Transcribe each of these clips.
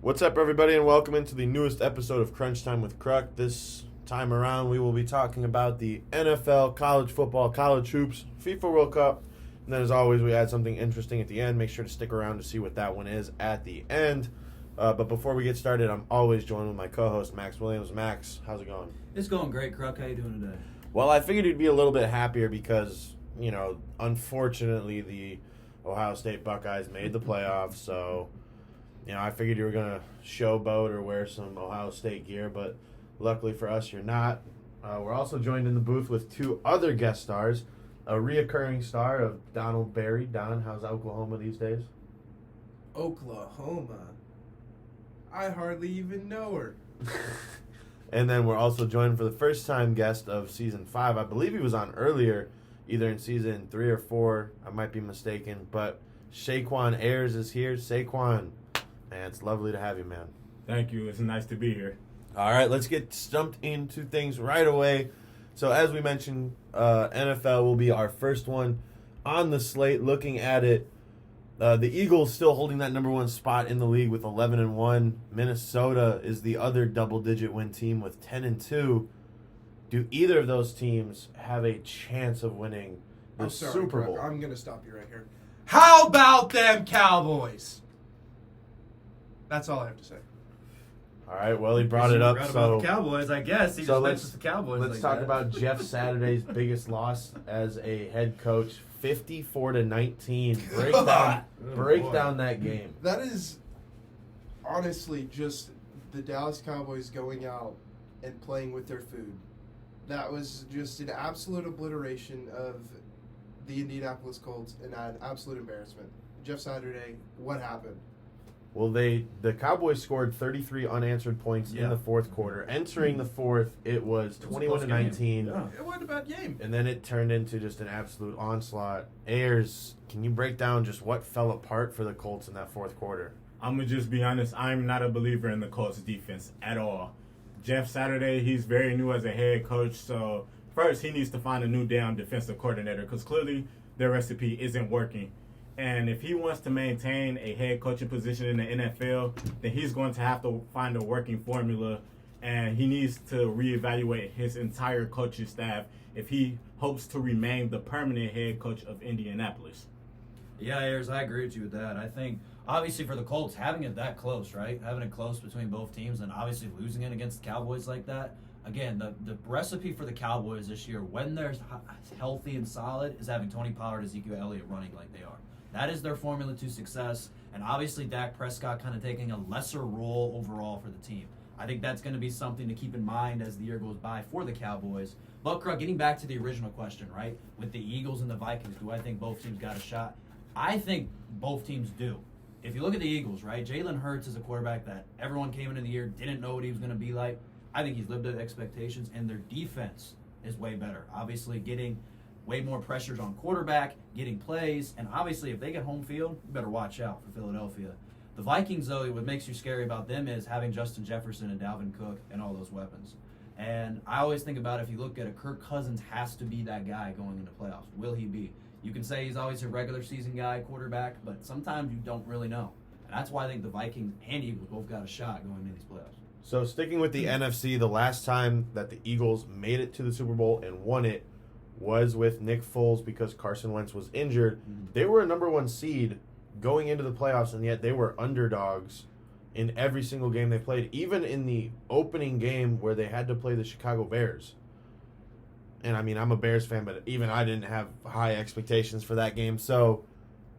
What's up, everybody, and welcome into the newest episode of Crunch Time with Kruck. This time around, we will be talking about the NFL, college football, college hoops, FIFA World Cup, and then, as always, we add something interesting at the end. Make sure to stick around to see what that one is at the end. But before we get started, I'm always joined with my co-host, Max Williams. Max, how's it going? It's going great, Kruck. How you doing today? Well, I figured you'd be a little bit happier because, unfortunately, the Ohio State Buckeyes made the playoffs, so... I figured you were going to showboat or wear some Ohio State gear, but luckily for us, you're not. We're also joined in the booth with two other guest stars, a reoccurring star of Donald Berry. Don, how's Oklahoma these days? Oklahoma? I hardly even know her. And then we're also joined for the first time guest of Season 5. I believe he was on earlier, either in Season 3 or 4. I might be mistaken, but Shaquan Ayers is here. Shaquan. And it's lovely to have you, man. Thank you. It's nice to be here. All right, let's get stumped into things right away. So as we mentioned, NFL will be our first one on the slate. Looking at it, the Eagles still holding that number one spot in the league with 11-1. Minnesota is the other double-digit win team with 10-2. Do either of those teams have a chance of winning the Super Bowl? I'm going to stop you right here. How about them Cowboys? That's all I have to say. All right, well, he brought it up. Right so about the Cowboys, I guess. He just mentions the Cowboys. Let's talk about Jeff Saturday's biggest loss as a head coach, 54-19. Break down that game. That is honestly just the Dallas Cowboys going out and playing with their food. That was just an absolute obliteration of the Indianapolis Colts and an absolute embarrassment. Jeff Saturday, what happened? Well, the Cowboys scored 33 unanswered points in the fourth quarter. Entering the fourth, it was 21-19. Yeah. It wasn't a bad game. And then it turned into just an absolute onslaught. Ayers, can you break down just what fell apart for the Colts in that fourth quarter? I'm going to just be honest. I'm not a believer in the Colts defense at all. Jeff Saturday, he's very new as a head coach. So first, he needs to find a new damn defensive coordinator because clearly their recipe isn't working. And if he wants to maintain a head coaching position in the NFL, then he's going to have to find a working formula, and he needs to reevaluate his entire coaching staff if he hopes to remain the permanent head coach of Indianapolis. Yeah, Ayers, I agree with you with that. I think, obviously, for the Colts, having it that close, right? Having it close between both teams and obviously losing it against the Cowboys like that. Again, the recipe for the Cowboys this year, when they're healthy and solid, is having Tony Pollard, Ezekiel Elliott running like they are. That is their formula to success, and obviously Dak Prescott kind of taking a lesser role overall for the team. I think that's going to be something to keep in mind as the year goes by for the Cowboys. But, Kruck, getting back to the original question, right, with the Eagles and the Vikings, do I think both teams got a shot? I think both teams do. If you look at the Eagles, right, Jalen Hurts is a quarterback that everyone came into the year, didn't know what he was going to be like. I think he's lived up to expectations, and their defense is way better. Obviously, getting way more pressures on quarterback, getting plays, and obviously if they get home field, you better watch out for Philadelphia. The Vikings, though, what makes you scary about them is having Justin Jefferson and Dalvin Cook and all those weapons. And I always think about if you look at it, Kirk Cousins has to be that guy going into playoffs. Will he be? You can say he's always a regular season guy, quarterback, but sometimes you don't really know. And that's why I think the Vikings and Eagles both got a shot going into these playoffs. So sticking with the NFC, the last time that the Eagles made it to the Super Bowl and won it was with Nick Foles because Carson Wentz was injured. They were a number one seed going into the playoffs, and yet they were underdogs in every single game they played, even in the opening game where they had to play the Chicago Bears. And, I mean, I'm a Bears fan, but even I didn't have high expectations for that game. So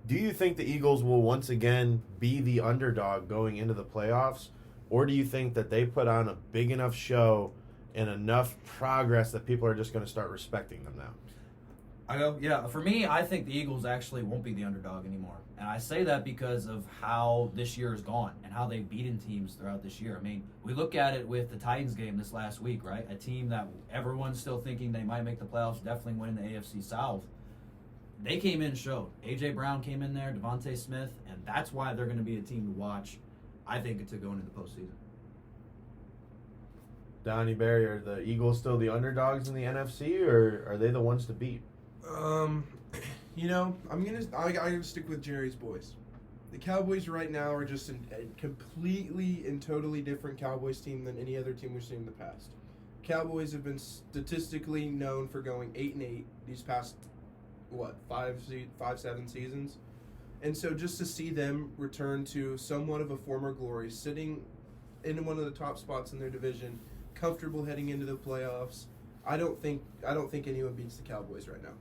do you think the Eagles will once again be the underdog going into the playoffs, or do you think that they put on a big enough show and enough progress that people are just going to start respecting them now? For me, I think the Eagles actually won't be the underdog anymore. And I say that because of how this year has gone and how they've beaten teams throughout this year. I mean, we look at it with the Titans game this last week, right? A team that everyone's still thinking they might make the playoffs, definitely winning the AFC South. They came in and showed. A.J. Brown came in there, Devontae Smith, and that's why they're going to be a team to watch, I think, to go into the postseason. Donnie Berry, are the Eagles still the underdogs in the NFC, or are they the ones to beat? I'm gonna stick with Jerry's boys. The Cowboys right now are just a completely and totally different Cowboys team than any other team we've seen in the past. Cowboys have been statistically known for going 8-8 these past, 7 seasons. And so just to see them return to somewhat of a former glory, sitting in one of the top spots in their division, comfortable heading into the playoffs, I don't think anyone beats the Cowboys right now.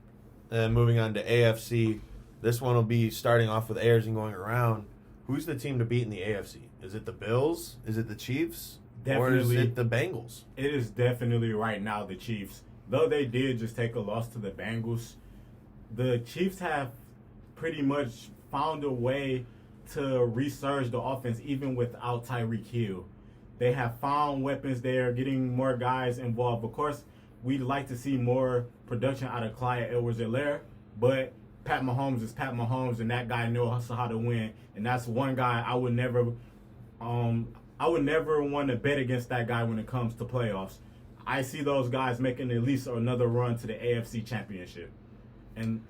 And moving on to AFC, this one will be starting off with Ayers and going around. Who's the team to beat in the AFC? Is it the Bills? Is it the Chiefs? Definitely. Or is it the Bengals? It is definitely right now the Chiefs. Though they did just take a loss to the Bengals, the Chiefs have pretty much found a way to resurge the offense even without Tyreek Hill. They have found weapons there, getting more guys involved. Of course, we'd like to see more production out of Clyde Edwards-Helaire, but Pat Mahomes is Pat Mahomes, and that guy knows how to win. And that's one guy I would never want to bet against that guy when it comes to playoffs. I see those guys making at least another run to the AFC Championship. And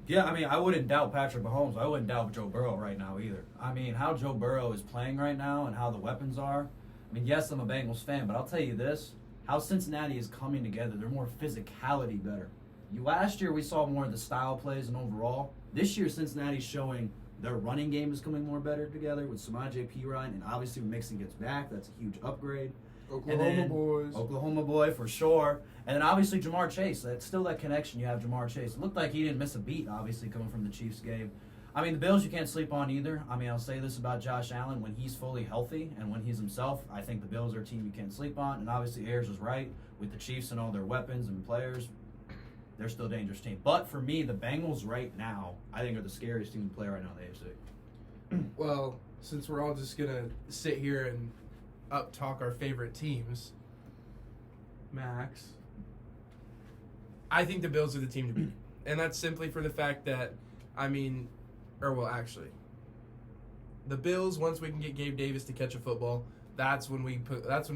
yeah, I mean, I wouldn't doubt Patrick Mahomes. I wouldn't doubt Joe Burrow right now either. I mean, how Joe Burrow is playing right now and how the weapons are. I mean, yes, I'm a Bengals fan, but I'll tell you this. How Cincinnati is coming together. They're more physicality better. Last year, we saw more of the style plays and overall. This year, Cincinnati's showing their running game is coming more better together with Samaje Perine, and obviously when Mixon gets back, that's a huge upgrade. Oklahoma boy for sure. And then obviously Jamar Chase. That's still that connection you have, Jamar Chase. It looked like he didn't miss a beat, obviously, coming from the Chiefs game. I mean, the Bills you can't sleep on either. I mean, I'll say this about Josh Allen. When he's fully healthy and when he's himself, I think the Bills are a team you can't sleep on. And obviously Ayers was right with the Chiefs and all their weapons and players. They're still a dangerous team. But for me, the Bengals right now, I think are the scariest team to play right now in the AFC. Well, since we're all just going to sit here and up-talk our favorite teams, Max, I think the Bills are the team to beat. And that's simply for the fact that, the Bills, once we can get Gabe Davis to catch a football, that's when we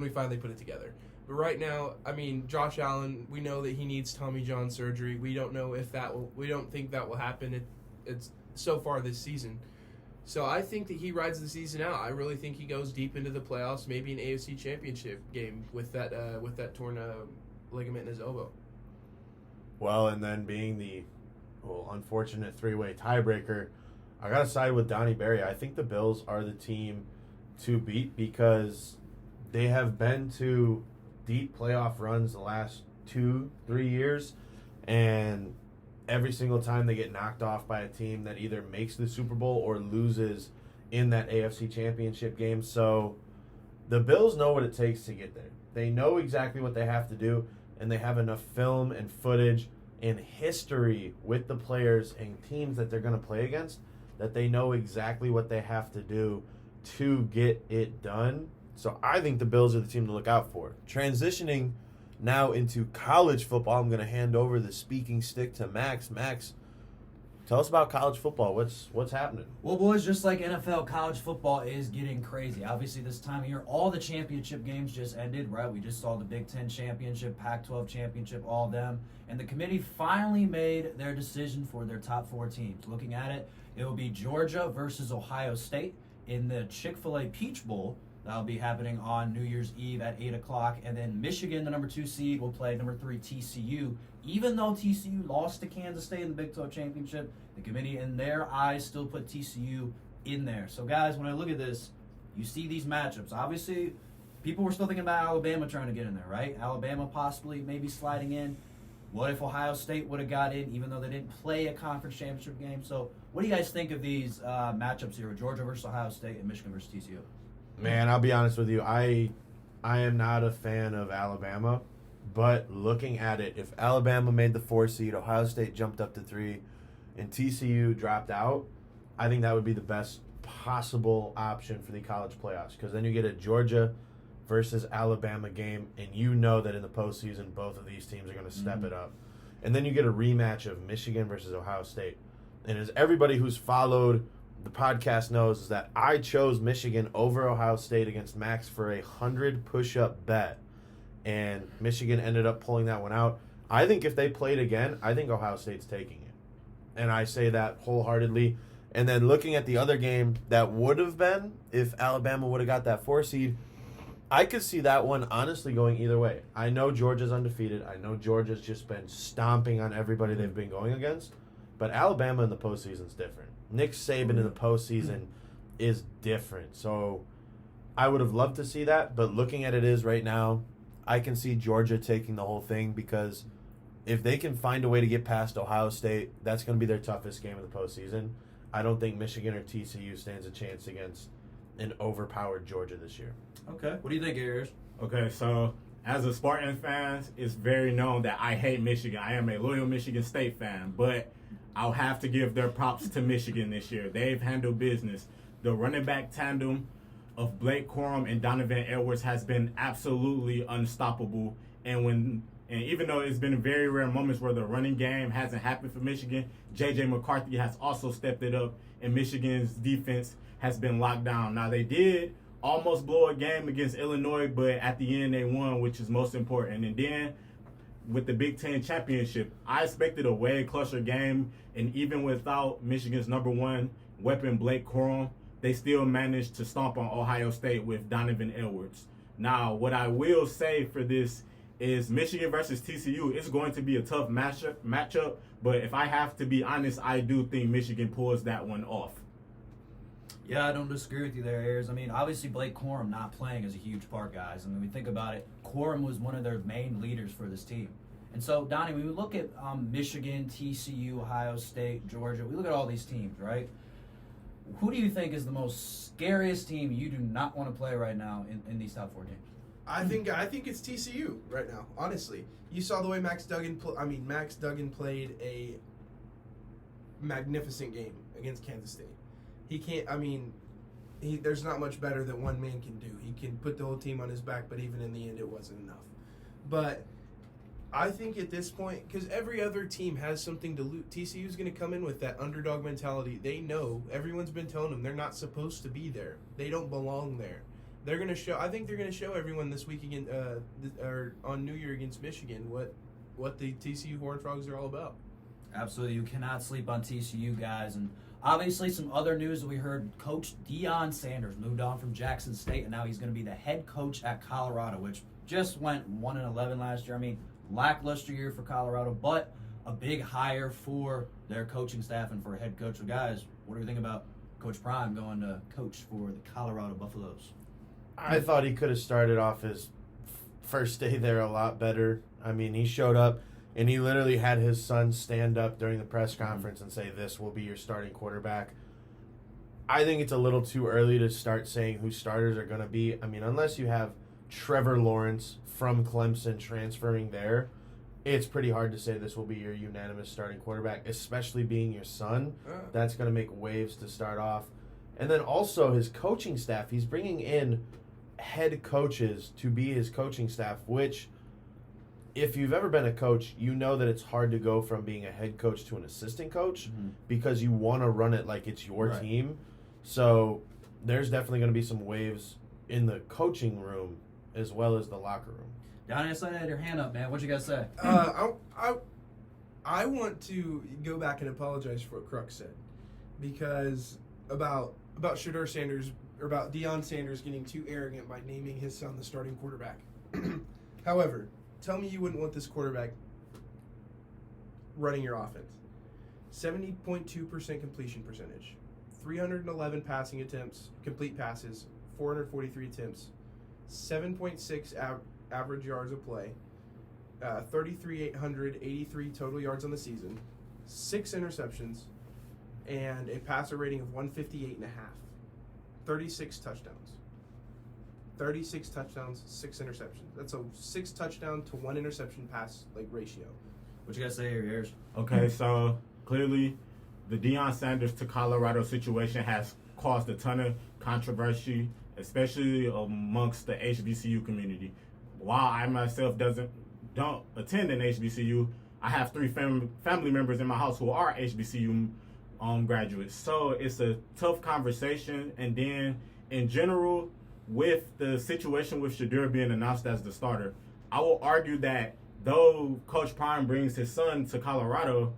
finally put it together. But right now, Josh Allen, we know that he needs Tommy John surgery. We don't know we don't think that will happen. It's so far this season. So I think that he rides the season out. I really think he goes deep into the playoffs, maybe an AFC Championship game with that torn ligament in his elbow. Well, and then being the unfortunate three-way tiebreaker, I got to side with Donnie Berry. I think the Bills are the team to beat because they have been to deep playoff runs the last 2-3 years, and every single time they get knocked off by a team that either makes the Super Bowl or loses in that AFC Championship game. So the Bills know what it takes to get there. They know exactly what they have to do, and they have enough film and footage and history with the players and teams that they're going to play against that they know exactly what they have to do to get it done. So I think the Bills are the team to look out for. Transitioning now into college football, I'm going to hand over the speaking stick to Max. Max, tell us about college football. What's happening? Well, boys, just like NFL, college football is getting crazy. Obviously, this time of year, all the championship games just ended, right? We just saw the Big Ten championship, Pac-12 championship, all of them. And the committee finally made their decision for their top 4 teams. Looking at it, it will be Georgia versus Ohio State in the Chick-fil-A Peach Bowl. That'll be happening on New Year's Eve at 8 o'clock. And then Michigan, the number 2 seed, will play number 3 TCU. Even though TCU lost to Kansas State in the Big 12 championship, the committee, in their eyes, still put TCU in there. So, guys, when I look at this, you see these matchups. Obviously, people were still thinking about Alabama trying to get in there, right? Alabama possibly maybe sliding in. What if Ohio State would have got in, even though they didn't play a conference championship game? So, what do you guys think of these matchups here with Georgia versus Ohio State and Michigan versus TCU? Man, I'll be honest with you. I am not a fan of Alabama, but looking at it, if Alabama made the 4 seed, Ohio State jumped up to 3, and TCU dropped out, I think that would be the best possible option for the college playoffs, because then you get a Georgia versus Alabama game, and you know that in the postseason, both of these teams are going to step it up. And then you get a rematch of Michigan versus Ohio State. And as everybody who's followed the podcast knows, is that I chose Michigan over Ohio State against Max for a 100 push-up bet, and Michigan ended up pulling that one out. I think if they played again, I think Ohio State's taking it, and I say that wholeheartedly. And then looking at the other game that would have been if Alabama would have got that 4 seed, I could see that one honestly going either way. I know Georgia's undefeated. I know Georgia's just been stomping on everybody they've been going against. But Alabama in the postseason is different. Nick Saban in the postseason is different. So I would have loved to see that. But looking at it is right now, I can see Georgia taking the whole thing because if they can find a way to get past Ohio State, that's going to be their toughest game of the postseason. I don't think Michigan or TCU stands a chance against an overpowered Georgia this year. Okay. What do you think, Ayers? Okay, so as a Spartan fan, it's very known that I hate Michigan. I am a loyal Michigan State fan, but I'll have to give their props to Michigan this year. They've handled business. The running back tandem of Blake Corum and Donovan Edwards has been absolutely unstoppable. And even though it's been very rare moments where the running game hasn't happened for Michigan, J.J. McCarthy has also stepped it up, and Michigan's defense has been locked down. Now, they did almost blow a game against Illinois, but at the end they won, which is most important. And then with the Big Ten championship, I expected a way closer game, and even without Michigan's number one weapon, Blake Corum, they still managed to stomp on Ohio State with Donovan Edwards. Now, what I will say for this is Michigan versus TCU, it's going to be a tough matchup, but if I have to be honest, I do think Michigan pulls that one off. Yeah, I don't disagree with you there, Ayers. I mean, obviously Blake Corum not playing is a huge part, guys. I mean, when we think about it, Corum was one of their main leaders for this team. And so, Donnie, when we look at Michigan, TCU, Ohio State, Georgia, we look at all these teams, right? Who do you think is the most scariest team you do not want to play right now in these top 4 games? I think it's TCU right now. Honestly, you saw the way Max Duggan played a magnificent game against Kansas State. He can't. I mean, there's not much better that one man can do. He can put the whole team on his back, but even in the end, it wasn't enough. But I think at this point, because every other team has something to lose, TCU's going to come in with that underdog mentality. They know, everyone's been telling them they're not supposed to be there. They don't belong there. They're going to show. I think they're going to show everyone this week again, or on New Year against Michigan, what the TCU Horned Frogs are all about. Absolutely, you cannot sleep on TCU, guys. And obviously, some other news that we heard: Coach Deion Sanders moved on from Jackson State, and now he's going to be the head coach at Colorado, which just went 1-11 last year. I mean, lackluster year for Colorado, but a big hire for their coaching staff and for a head coach. So, guys, what do you think about Coach Prime going to coach for the Colorado Buffaloes? I thought he could have started off his first day there a lot better. I mean, he showed up and he literally had his son stand up during the press conference and say, "This will be your starting quarterback." I think it's a little too early to start saying who starters are going to be. I mean, unless you have Trevor Lawrence from Clemson transferring there, it's pretty hard to say this will be your unanimous starting quarterback, especially being your son. That's going to make waves to start off. And then also his coaching staff, he's bringing in head coaches to be his coaching staff, which if you've ever been a coach, you know that it's hard to go from being a head coach to an assistant coach because you want to run it like it's your team. So there's definitely going to be some waves in the coaching room as well as the locker room. Donnie, I saw you had your hand up, man. What you got to say? I want to go back and apologize for what Kruck said because about Shedeur Sanders, or about Deion Sanders getting too arrogant by naming his son the starting quarterback. However, tell me you wouldn't want this quarterback running your offense. 70.2% completion percentage, 311 passing attempts, complete passes, 443 attempts, 7.6 average yards of play, 3,883 total yards on the season, 6 interceptions, and a passer rating of 158.5. 36 touchdowns. 36 touchdowns, 6 interceptions. That's a 6 touchdown to 1 interception pass ratio. What you got to say here, Ayers? Okay, so clearly the Deion Sanders to Colorado situation has caused a ton of controversy, especially amongst the HBCU community. While I myself don't attend an HBCU, I have 3 family members in my house who are HBCU graduates. So it's a tough conversation. And then in general, with the situation with Shedeur being announced as the starter, I will argue that though Coach Prime brings his son to Colorado,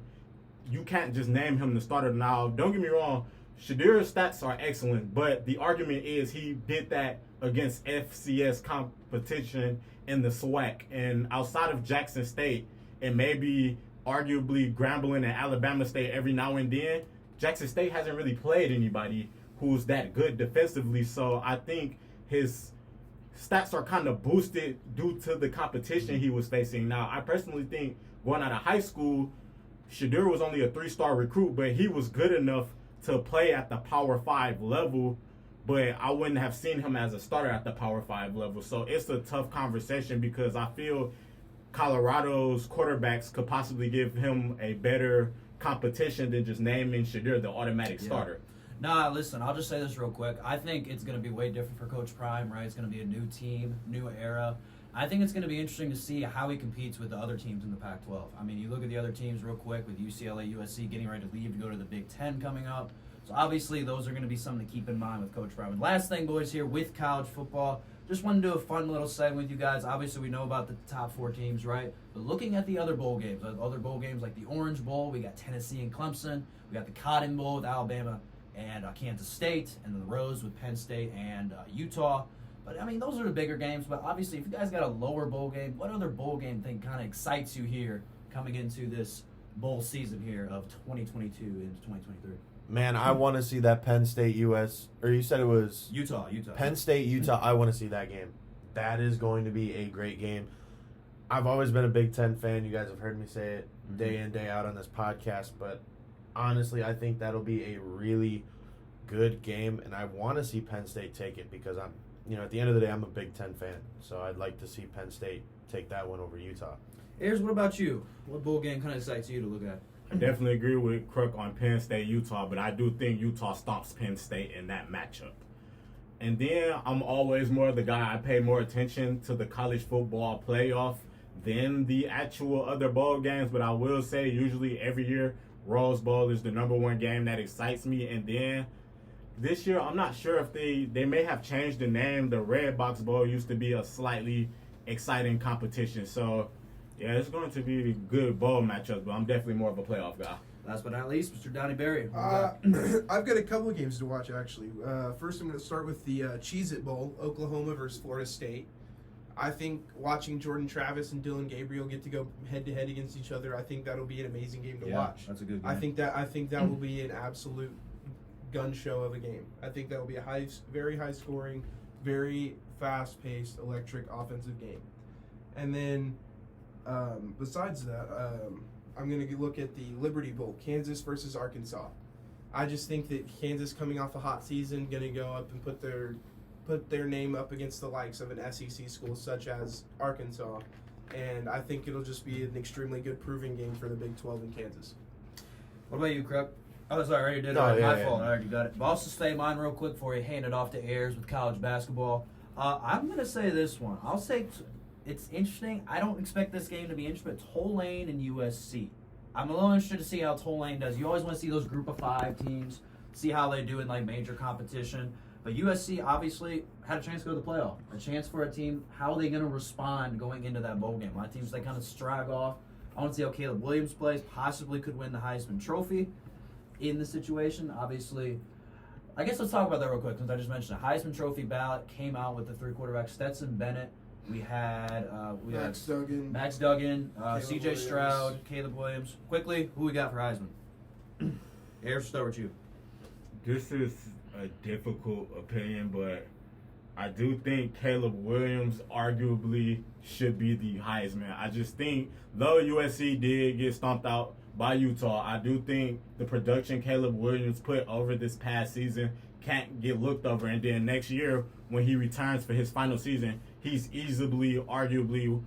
you can't just name him the starter. Now, don't get me wrong, Shadir's stats are excellent, but the argument is he did that against FCS competition in the SWAC. And outside of Jackson State and maybe arguably Grambling and Alabama State every now and then, Jackson State hasn't really played anybody who's that good defensively. So I think his stats are kind of boosted due to the competition he was facing. Now, I personally think going out of high school, Shadir was only a 3-star recruit, but he was good enough to play at the Power 5 level, but I wouldn't have seen him as a starter at the Power 5 level. So it's a tough conversation because I feel Colorado's quarterbacks could possibly give him a better competition than just naming Shadir the automatic starter. Nah, listen, I'll just say this real quick. I think it's going to be way different for Coach Prime, right? It's going to be a new team, new era. I think it's going to be interesting to see how he competes with the other teams in the Pac-12. I mean, you look at the other teams real quick with UCLA, USC getting ready to leave to go to the Big Ten coming up. So obviously those are going to be something to keep in mind with Coach Prime. And last thing, boys, here with college football, just want to do a fun little segment with you guys. Obviously we know about the top 4 teams, right? But looking at the other bowl games like the Orange Bowl, we got Tennessee and Clemson. We got the Cotton Bowl with Alabama and Kansas State, and then the Rose with Penn State and Utah. But, I mean, those are the bigger games. But, obviously, if you guys got a lower bowl game, what other bowl game thing kind of excites you here coming into this bowl season here of 2022 into 2023? Man, I want to see that Penn State US, or you said it was Utah. Penn State, Utah. I want to see that game. That is going to be a great game. I've always been a Big Ten fan. You guys have heard me say it day in, day out on this podcast. But, honestly, I think that'll be a really good game. And I want to see Penn State take it because at the end of the day, I'm a Big Ten fan, so I'd like to see Penn State take that one over Utah. Ayers, what about you? What bowl game kind of excites you to look at? I definitely agree with Kruck on Penn State, Utah, but I do think Utah stomps Penn State in that matchup. And then I'm always more the guy, I pay more attention to the college football playoff than the actual other bowl games, but I will say usually every year, Rose Bowl is the number one game that excites me, and then this year, I'm not sure if they may have changed the name. The Red Box Bowl used to be a slightly exciting competition. So, yeah, it's going to be good bowl matchups, but I'm definitely more of a playoff guy. Last but not least, Mr. Donnie Berry. I've got a couple of games to watch, actually. First, I'm going to start with the Cheez-It Bowl, Oklahoma versus Florida State. I think watching Jordan Travis and Dylan Gabriel get to go head-to-head against each other, I think that'll be an amazing game to watch. That's a good game. I think that will be an absolute gun show of a game. I think that will be a very high scoring, very fast paced, electric offensive game. And then besides that, I'm going to look at the Liberty Bowl, Kansas versus Arkansas. I just think that Kansas, coming off a hot season, going to go up and put their name up against the likes of an SEC school such as Arkansas. And I think it'll just be an extremely good proving game for the Big 12 in Kansas. What about you, Kruck? Oh, sorry, I already did it. No, My fault. I already got it. But I'll just say mine real quick before you hand it off to Ayers with college basketball. I'm going to say this one. I'll say it's interesting. I don't expect this game to be interesting, but Tulane and USC. I'm a little interested to see how Tulane does. You always want to see those group of 5 teams, see how they do in like major competition. But USC obviously had a chance to go to the playoff. A chance for a team. How are they going to respond going into that bowl game? A lot of teams, they kind of strag off. I want to see how Caleb Williams plays. Possibly could win the Heisman Trophy in the situation. Obviously, I guess let's talk about that real quick since I just mentioned it. Heisman Trophy ballot came out with the 3 quarterbacks. Stetson Bennett. We had Max Duggan, C.J. Williams. Stroud, Caleb Williams. Quickly, who we got for Heisman? Ayers, start with you. This is a difficult opinion, but I do think Caleb Williams arguably should be the Heisman. I just think, though USC did get stomped out by Utah, I do think the production Caleb Williams put over this past season can't get looked over. And then next year, when he returns for his final season, he's easily, arguably,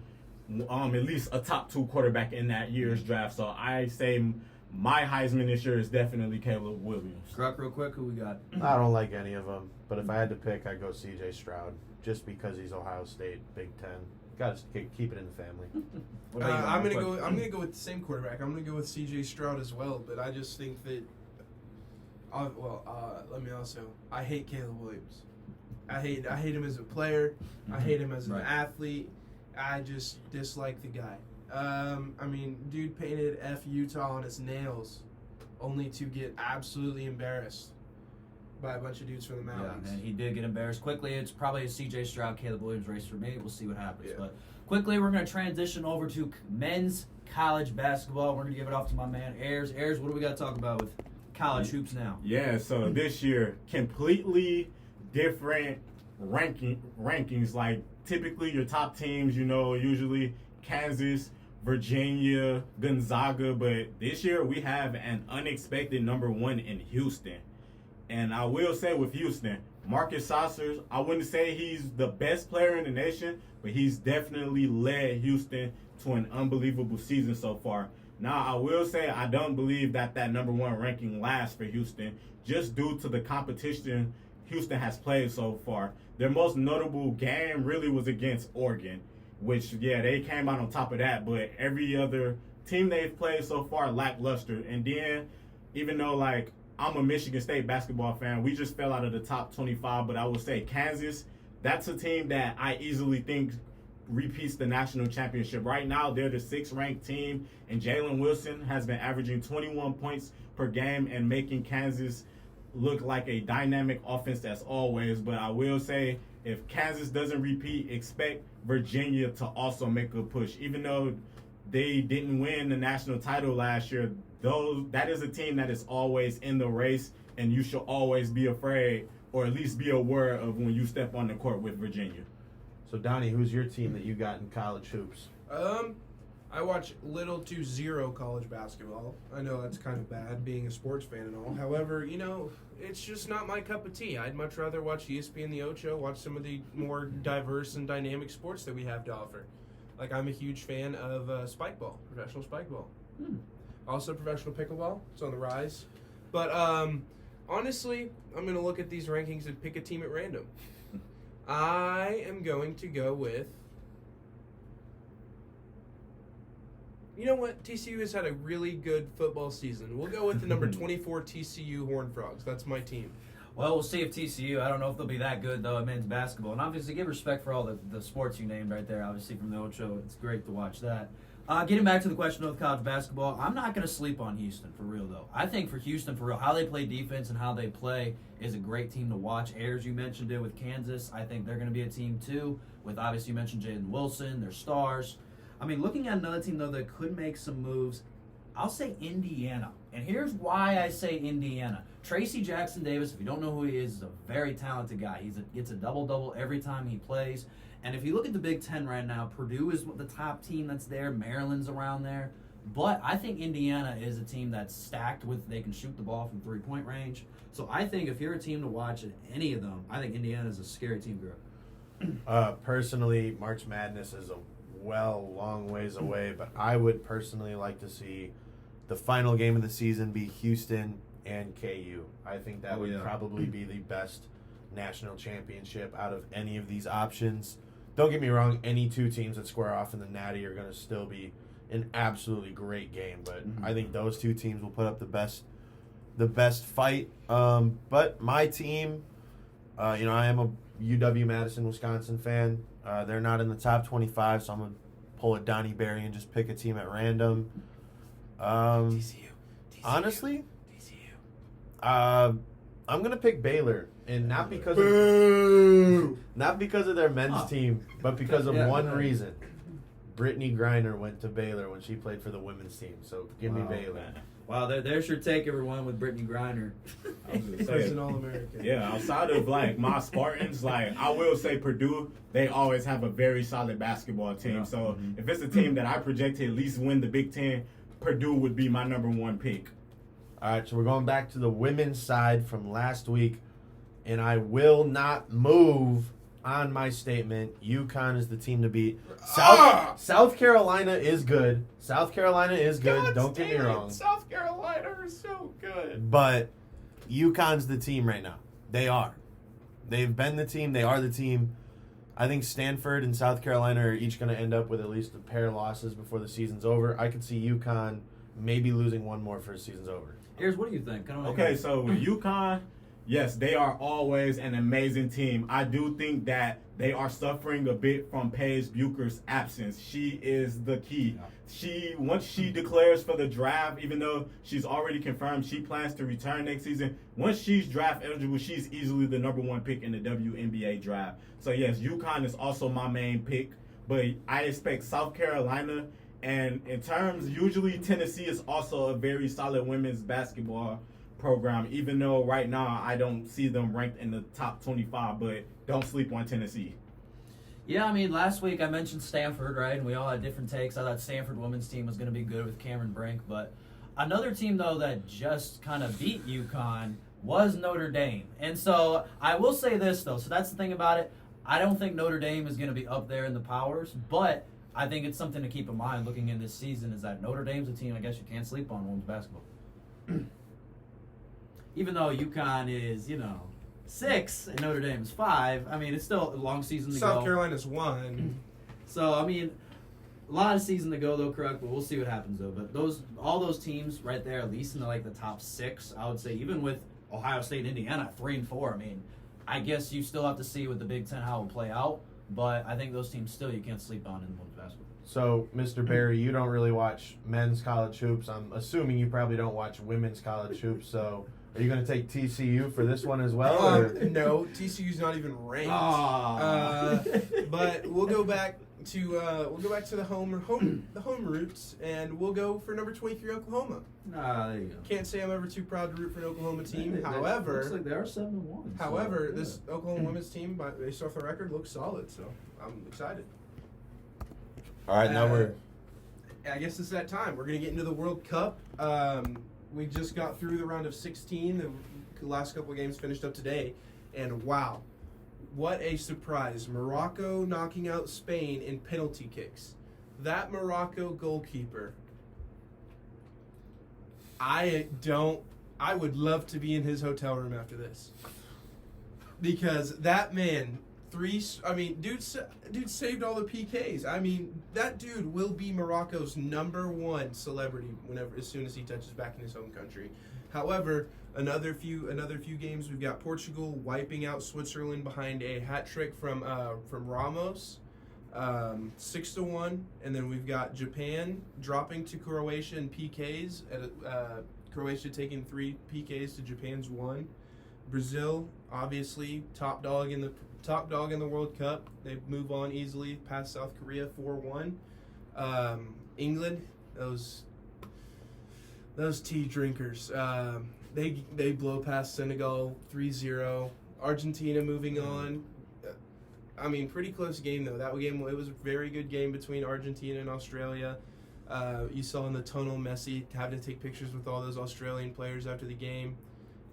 at least a top 2 quarterback in that year's draft. So I say my Heisman this year is definitely Caleb Williams. Kruck, real quick, who we got? I don't like any of them, but if I had to pick, I'd go C.J. Stroud, just because he's Ohio State, Big Ten. Got to keep it in the family. What about you, I'm real gonna quick? I'm gonna go with the same quarterback. I'm gonna go with C.J. Stroud as well. But I just think that, let me also. I hate Caleb Williams. I hate him as a player. I hate him as an athlete. I just dislike the guy. I mean, dude painted F Utah on his nails, only to get absolutely embarrassed by a bunch of dudes from the mountains. Yeah, and he did get embarrassed quickly. It's probably a C.J. Stroud, Caleb Williams race for me. We'll see what happens. Yeah. But quickly, we're going to transition over to men's college basketball. We're going to give it off to my man, Ayers. Ayers, what do we got to talk about with college hoops now? Yeah, so this year, completely different rankings. Like, typically your top teams, usually Kansas, Virginia, Gonzaga, but this year we have an unexpected number 1 in Houston. And I will say with Houston, Marcus Saucers, I wouldn't say he's the best player in the nation, but he's definitely led Houston to an unbelievable season so far. Now, I will say I don't believe that number 1 ranking lasts for Houston, just due to the competition Houston has played so far. Their most notable game really was against Oregon, which, they came out on top of that, but every other team they've played so far lackluster. And then, even though, I'm a Michigan State basketball fan, we just fell out of the top 25, but I would say Kansas, that's a team that I easily think repeats the national championship. Right now, they're the 6th ranked team, and Jalen Wilson has been averaging 21 points per game and making Kansas look like a dynamic offense as always. But I will say, if Kansas doesn't repeat, expect Virginia to also make a push. Even though they didn't win the national title last year, that is a team that is always in the race, and you should always be afraid, or at least be aware of when you step on the court with Virginia. So, Donnie, who's your team that you got in college hoops? I watch little to zero college basketball. I know that's kind of bad, being a sports fan and all. However, it's just not my cup of tea. I'd much rather watch ESPN The Ocho, watch some of the more diverse and dynamic sports that we have to offer. I'm a huge fan of spikeball, professional spikeball. Also professional pickleball. It's on the rise. But honestly, I'm going to look at these rankings and pick a team at random. I am going to go with... You know what? TCU has had a really good football season. We'll go with the number 24 TCU Horned Frogs. That's my team. Well, we'll see if TCU, I don't know if they'll be that good, though, at men's basketball. And obviously, give respect for all the sports you named right there, obviously, from the Ocho. It's great to watch that. Getting back to the question of college basketball, I'm not going to sleep on Houston, for real, though. I think for Houston, for real, how they play defense and how they play is a great team to watch. Ayers, you mentioned it with Kansas. I think they're going to be a team, too, with obviously you mentioned Jalen Wilson, their stars. I mean, looking at another team, though, that could make some moves, I'll say Indiana. And here's why I say Indiana. Tracy Jackson Davis, if you don't know who he is a very talented guy. He gets a double-double every time he plays. And if you look at the Big Ten right now, Purdue is the top team that's there. Maryland's around there. But I think Indiana is a team that's stacked with they can shoot the ball from three-point range. So I think if you're a team to watch at any of them, I think Indiana is a scary team to grow. Personally, March Madness is a long ways away, but I would personally like to see the final game of the season be Houston and KU. I think that would probably be the best national championship out of any of these options. Don't get me wrong, any two teams that square off in the Natty are going to still be an absolutely great game, but I think those two teams will put up the best fight. But my team, I am a UW-Madison, Wisconsin fan. They're not in the top 25, so I'm going to pull a Donnie Berry and just pick a team at random. TCU. Honestly, I'm going to pick Baylor, and not because of their men's team, but because of one reason. Brittany Griner went to Baylor when she played for the women's team, so give me Baylor. Man. Wow, there's your take, everyone, with Brittany Griner. He's an All-American. Yeah, outside of my Spartans, I will say Purdue, they always have a very solid basketball team. Yeah. So if it's a team that I project to at least win the Big Ten, Purdue would be my number 1 pick. All right, so we're going back to the women's side from last week, and I will not move on my statement. UConn is the team to beat. South Carolina is good. Don't get me wrong. South Carolina are so good. But UConn's the team right now. They are. They've been the team. They are the team. I think Stanford and South Carolina are each going to end up with at least a pair of losses before the season's over. I could see UConn maybe losing one more for the season's over. Here's what do you think? Okay, so with UConn, yes, they are always an amazing team. I do think that they are suffering a bit from Paige Bucher's absence. She is the key. Once she declares for the draft, even though she's already confirmed she plans to return next season, once she's draft eligible, she's easily the number 1 pick in the WNBA draft. So yes, UConn is also my main pick, but I expect South Carolina. And in terms, usually Tennessee is also a very solid women's basketball program, even though right now I don't see them ranked in the top 25, but don't sleep on Tennessee. Yeah, I mean, last week I mentioned Stanford, right? And we all had different takes. I thought Stanford women's team was going to be good with Cameron Brink. But another team, though, that just kind of beat UConn was Notre Dame. And so I will say this, though. So that's the thing about it. I don't think Notre Dame is going to be up there in the powers. But I think it's something to keep in mind looking in this season is that Notre Dame's a team I guess you can't sleep on women's basketball. Even though UConn is, 6 and Notre Dame is 5, I mean, it's still a long season to go. South Carolina's 1. So, I mean, a lot of season to go, though, Kruck, but we'll see what happens, though. But all those teams right there, at least in the top 6, I would say, even with Ohio State and Indiana, 3 and 4, I mean, I guess you still have to see with the Big Ten how it will play out. But I think those teams still you can't sleep on in women's basketball. So, Mr. Barry, you don't really watch men's college hoops. I'm assuming you probably don't watch women's college hoops. So, are you going to take TCU for this one as well? No, TCU's not even ranked. But we'll go back to the home roots, and we'll go for number 23 Oklahoma. There you go. Can't say I'm ever too proud to root for an Oklahoma team. Looks However, like they are 7-1. However, so, this Oklahoma women's team, based off the record, looks solid. So I'm excited. All right, now I guess it's that time. We're gonna get into the World Cup. We just got through the round of 16. The last couple of games finished up today, and wow, what a surprise! Morocco knocking out Spain in penalty kicks. That Morocco goalkeeper. I would love to be in his hotel room after this. Because that man, dude saved all the PKs. I mean, that dude will be Morocco's number 1 celebrity as soon as he touches back in his home country. However, another few games, we've got Portugal wiping out Switzerland behind a hat trick from Ramos. 6-1, and then we've got Japan dropping to Croatia in PKs. Croatia taking 3 PKs to Japan's 1. Brazil, obviously top dog in the World Cup. They move on easily past South Korea 4-1. England, those tea drinkers, they blow past Senegal 3-0. Argentina moving on. I mean, pretty close game, though. That game, it was a very good game between Argentina and Australia. You saw in the tunnel Messi having to take pictures with all those Australian players after the game.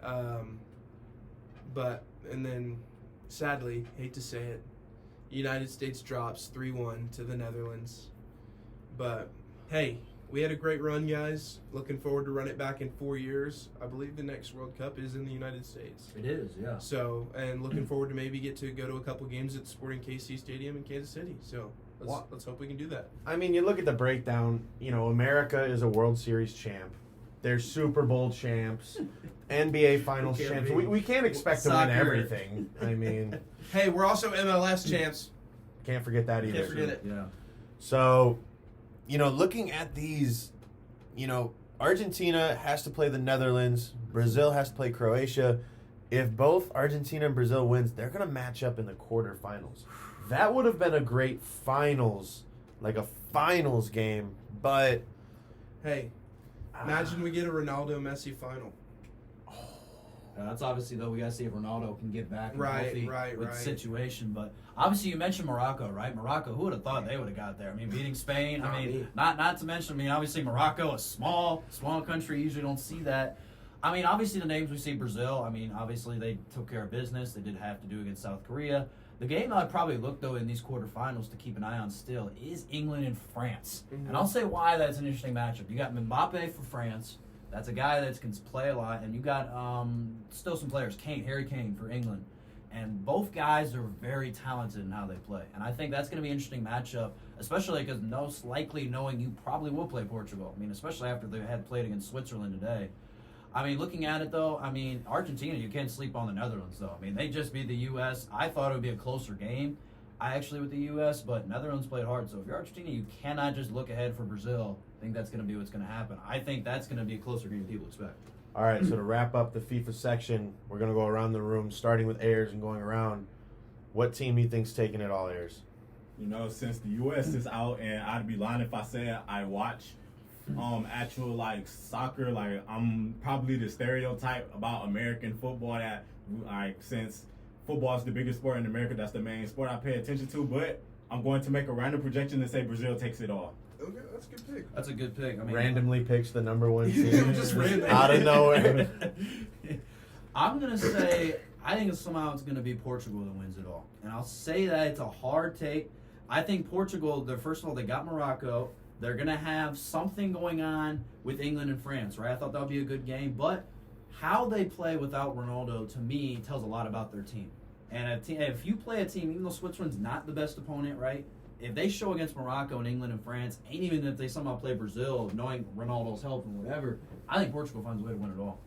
And then, sadly, hate to say it, United States drops 3-1 to the Netherlands. But, hey, we had a great run, guys. Looking forward to run it back in 4 years. I believe the next World Cup is in the United States. It is, yeah. So, and looking forward to maybe get to go to a couple games at Sporting KC Stadium in Kansas City. So, let's hope we can do that. I mean, you look at the breakdown, America is a World Series champ. They're Super Bowl champs, NBA Finals champs. We can't expect to win everything. I mean... Hey, we're also MLS champs. Can't forget that either. Can't forget it. Yeah. So, looking at these, Argentina has to play the Netherlands. Brazil has to play Croatia. If both Argentina and Brazil wins, they're going to match up in the quarterfinals. That would have been a great finals, like a finals game. But, hey, imagine we get a Ronaldo-Messi final. That's obviously, though, we got to see if Ronaldo can get back right with the situation. But obviously, you mentioned Morocco, right? Morocco, who would have thought they would have got there? I mean, beating Spain. Not to mention, obviously, Morocco, a small country, usually don't see that. I mean, obviously, the names we see, Brazil, obviously, they took care of business. They did have to do against South Korea. The game I'd probably look, though, in these quarterfinals to keep an eye on still is England and France. Mm-hmm. And I'll say why that's an interesting matchup. You got Mbappe for France. That's a guy that can play a lot. And you got still some players, Harry Kane for England. And both guys are very talented in how they play. And I think that's going to be an interesting matchup, especially because most likely knowing you probably will play Portugal. Especially after they had played against Switzerland today. I mean, looking at it though, I mean, Argentina, you can't sleep on the Netherlands though. I mean, they just beat the U.S. I thought it would be a closer game, with the U.S., but Netherlands played hard. So if you're Argentina, you cannot just look ahead for Brazil. I think that's going to be what's going to happen. I think that's going to be a closer game than people expect. All right, so to wrap up the FIFA section, we're going to go around the room, starting with Ayers and going around. What team do you think's taking it all, Ayers? You know, since the U.S. is out, and I'd be lying if I said I watch actual like soccer. Like, I'm probably the stereotype about American football that, like, since football is the biggest sport in America, that's the main sport I pay attention to. But I'm going to make a random projection and say Brazil takes it all. Okay, that's a good pick. That's a good pick. I mean, Randomly picks the number one team Just random. out of nowhere. I'm going to say I think somehow it's going to be Portugal that wins it all. And I'll say that it's a hard take. I think Portugal, first of all, they got Morocco. They're going to have something going on with England and France, right? I thought that would be a good game. But how they play without Ronaldo, to me, tells a lot about their team. And if you play a team, even though Switzerland's not the best opponent, right? If they show against Morocco and England and France, and even if they somehow play Brazil, knowing Ronaldo's help and whatever, I think Portugal finds a way to win it all.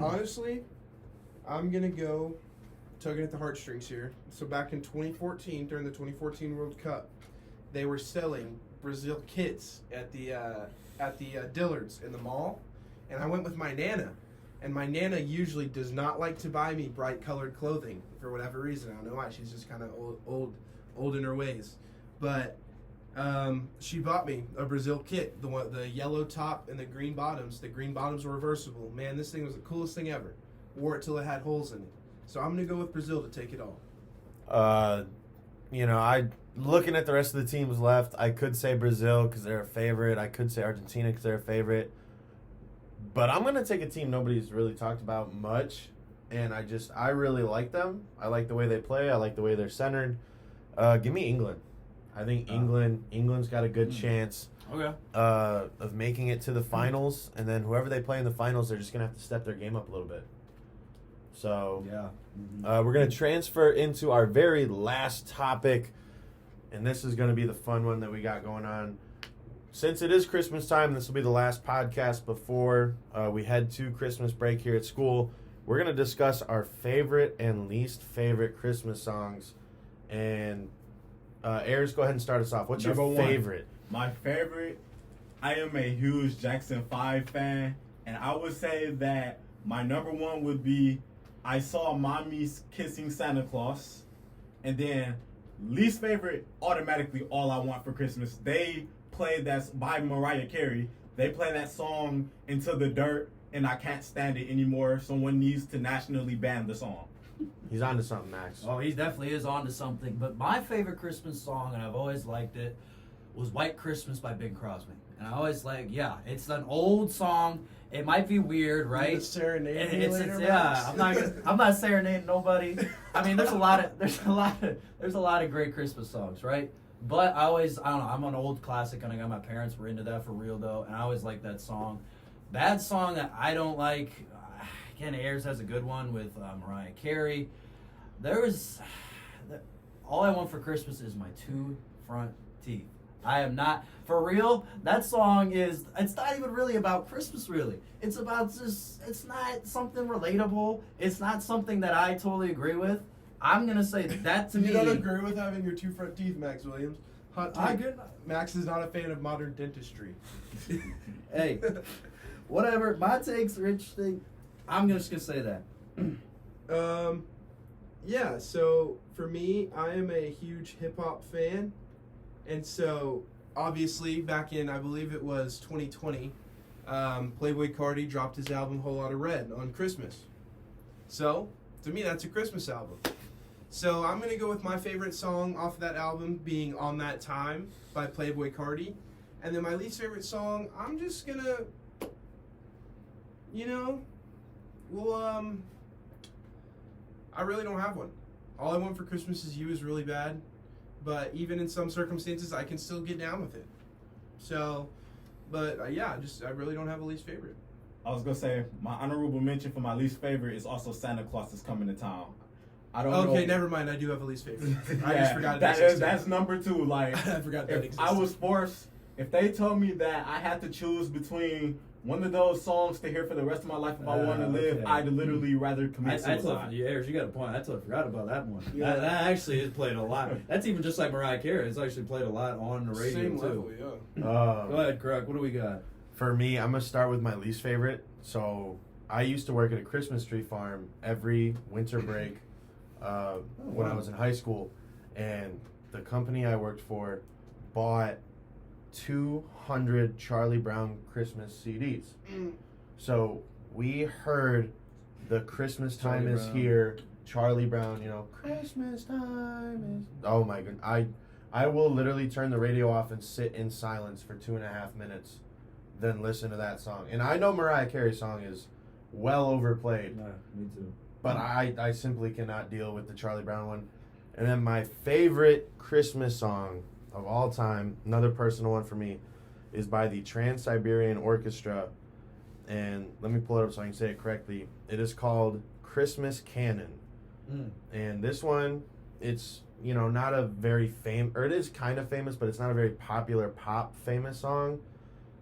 Honestly, I'm going to go tugging at the heartstrings here. So back in 2014, during the 2014 World Cup, they were selling Brazil kits at the Dillard's in the mall, and I went with my Nana. And my Nana usually does not like to buy me bright colored clothing for whatever reason. I don't know why. She's just kind of old in her ways. But she bought me a Brazil kit, the yellow top and the green bottoms. The green bottoms were reversible. Man, this thing was the coolest thing ever. Wore it till it had holes in it. So I'm going to go with Brazil to take it all. Looking at the rest of the teams left, I could say Brazil because they're a favorite. I could say Argentina because they're a favorite. But I'm going to take a team nobody's really talked about much, and I really like them. I like the way they play. I like the way they're centered. Give me England. I think England's got a good chance of making it to the finals, and then whoever they play in the finals, they're just going to have to step their game up a little bit. So we're going to transfer into our very last topic, and this is going to be the fun one that we got going on. Since it is Christmas time, this will be the last podcast before we head to Christmas break here at school. We're going to discuss our favorite and least favorite Christmas songs. And Ayers, go ahead and start us off. What's Number your favorite? My favorite, I am a huge Jackson 5 fan, and I would say that my number one would be I Saw Mommy's Kissing Santa Claus. And then least favorite, automatically All I Want for Christmas. They play that by Mariah Carey. They play that song into the dirt, and I can't stand it anymore. Someone needs to nationally ban the song. He's on to something, Max. Oh, he definitely is on to something. But my favorite Christmas song, and I've always liked it, was White Christmas by Bing Crosby. And I always it's an old song. It might be weird, right? It's serenading me later, yeah, I'm not serenading nobody. I mean, there's a lot of great Christmas songs, right? But I don't know, I'm an old classic, and I got my parents were into that for real, though, and I always like that song. Bad song that I don't like, again, Ayers has a good one with Mariah Carey. All I Want for Christmas is my 2 front teeth. I am not, for real, that song it's not even really about Christmas, really. It's about it's not something relatable. It's not something that I totally agree with. I'm going to say that to me. You don't agree with having your 2 front teeth, Max Williams? Hot take. I get Max is not a fan of modern dentistry. Hey, whatever. My takes are interesting. I'm just going to say that. Yeah, so for me, I am a huge hip-hop fan. And so, obviously, back in, I believe it was 2020, Playboi Carti dropped his album Whole Lotta Red on Christmas. So, to me, that's a Christmas album. So, I'm going to go with my favorite song off of that album being On That Time by Playboi Carti. And then my least favorite song, I'm just going to, I really don't have one. All I Want for Christmas Is You is really bad. But even in some circumstances, I can still get down with it. So, but I really don't have a least favorite. I was going to say, my honorable mention for my least favorite is also Santa Claus Is Coming to Town. I don't know. Okay, never mind. I do have a least favorite. I Yeah, just forgot that existed. That's number 2. Like, I forgot that if existed. I was forced, if they told me that I had to choose between one of those songs to hear for the rest of my life if I want to live. Okay. I'd literally rather commit I totally, suicide. Ayers, you got a point. I totally forgot about that one. Yeah. That actually is played a lot. That's even just like Mariah Carey. It's actually played a lot on the radio Same too. level, yeah. Go ahead, Kruck. What do we got? For me, I'm gonna start with my least favorite. So I used to work at a Christmas tree farm every winter break when I was in high school, and the company I worked for bought 200 Charlie Brown Christmas CDs. So we heard the Christmas time Charlie is Brown. here, Charlie Brown, Christmas time is. Oh my goodness. I will literally turn the radio off and sit in silence for 2.5 minutes, then listen to that song. And I know Mariah Carey's song is well overplayed, Me too. but I simply cannot deal with the Charlie Brown one. And then my favorite Christmas song of all time, another personal one for me, is by the Trans-Siberian Orchestra. And let me pull it up so I can say it correctly. It is called Christmas Canon. And this one, it's, not a very famous, or it is kind of famous, but it's not a very popular pop famous song.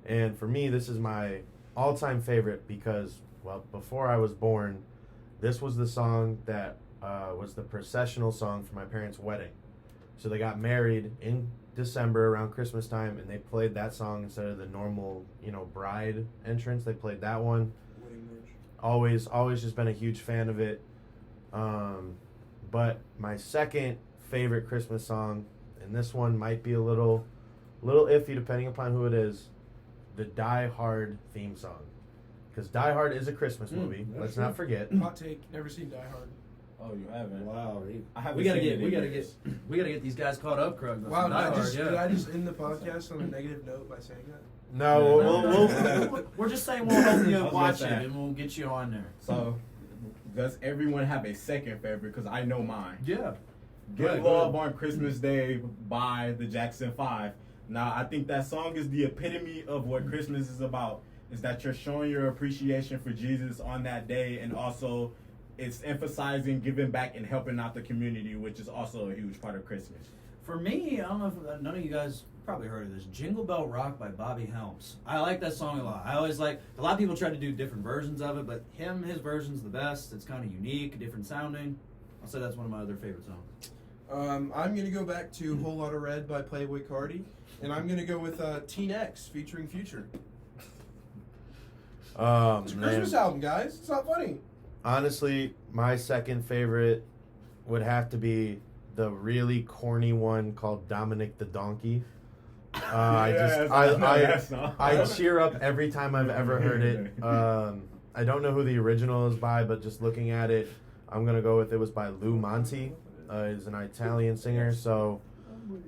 And for me, this is my all-time favorite because, well, before I was born, this was the song that was the processional song for my parents' wedding. So they got married in December around Christmas time, and they played that song instead of the normal, bride entrance. They played that one. Always just been a huge fan of it. But my second favorite Christmas song, and this one might be a little iffy depending upon who it is, the Die Hard theme song. Because Die Hard is a Christmas movie. Let's not forget. Hot take. Never seen Die Hard. Oh, you haven't? Wow. I haven't We gotta seen get it we gotta in get years. we gotta get these guys caught up, Krug. Wow, Die Hard, did I just end the podcast on a negative note by saying that? No, We're just saying we'll help you I was watch gonna it say. and we'll get you on there. So, does everyone have a second favorite? Because I know mine. Yeah. Get Love on Christmas Day by the Jackson 5. Now, I think that song is the epitome of what Christmas is about. Is that you're showing your appreciation for Jesus on that day, and also it's emphasizing giving back and helping out the community, which is also a huge part of Christmas. For me, I don't know if none of you guys probably heard of this. Jingle Bell Rock by Bobby Helms. I like that song a lot. I always like, a lot of people try to do different versions of it, but his version's the best. It's kind of unique, different sounding. I'll say that's one of my other favorite songs. I'm going to go back to Whole Lotta Red by Playboy Cardi, and I'm going to go with Teen X featuring Future. It's a Christmas album, guys. It's not funny. Honestly, my second favorite would have to be the really corny one called Dominic the Donkey. I cheer up every time I've ever heard it. I don't know who the original is by, but just looking at it, I'm gonna go with it was by Lou Monti. He's an Italian singer, so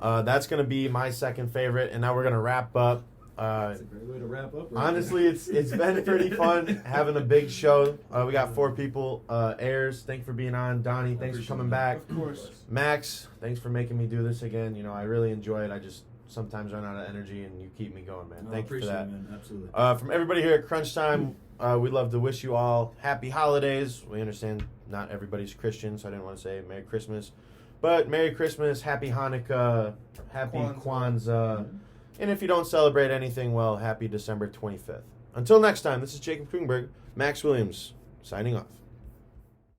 that's gonna be my second favorite. And now we're gonna wrap up. That's a great way to wrap up. Honestly, it's been pretty fun having a big show. We got 4 people. Ayers, thanks for being on. Donnie, thanks for coming back. Of course. Max, thanks for making me do this again. I really enjoy it. I just sometimes run out of energy, and you keep me going, man. Thank you for that. It, man. Absolutely. From everybody here at Crunch Time, we'd love to wish you all happy holidays. We understand not everybody's Christian, so I didn't want to say Merry Christmas. But Merry Christmas, Happy Hanukkah, Happy Kwanzaa. And if you don't celebrate anything, well, happy December 25th. Until next time, this is Jacob Krugenberg, Max Williams, signing off.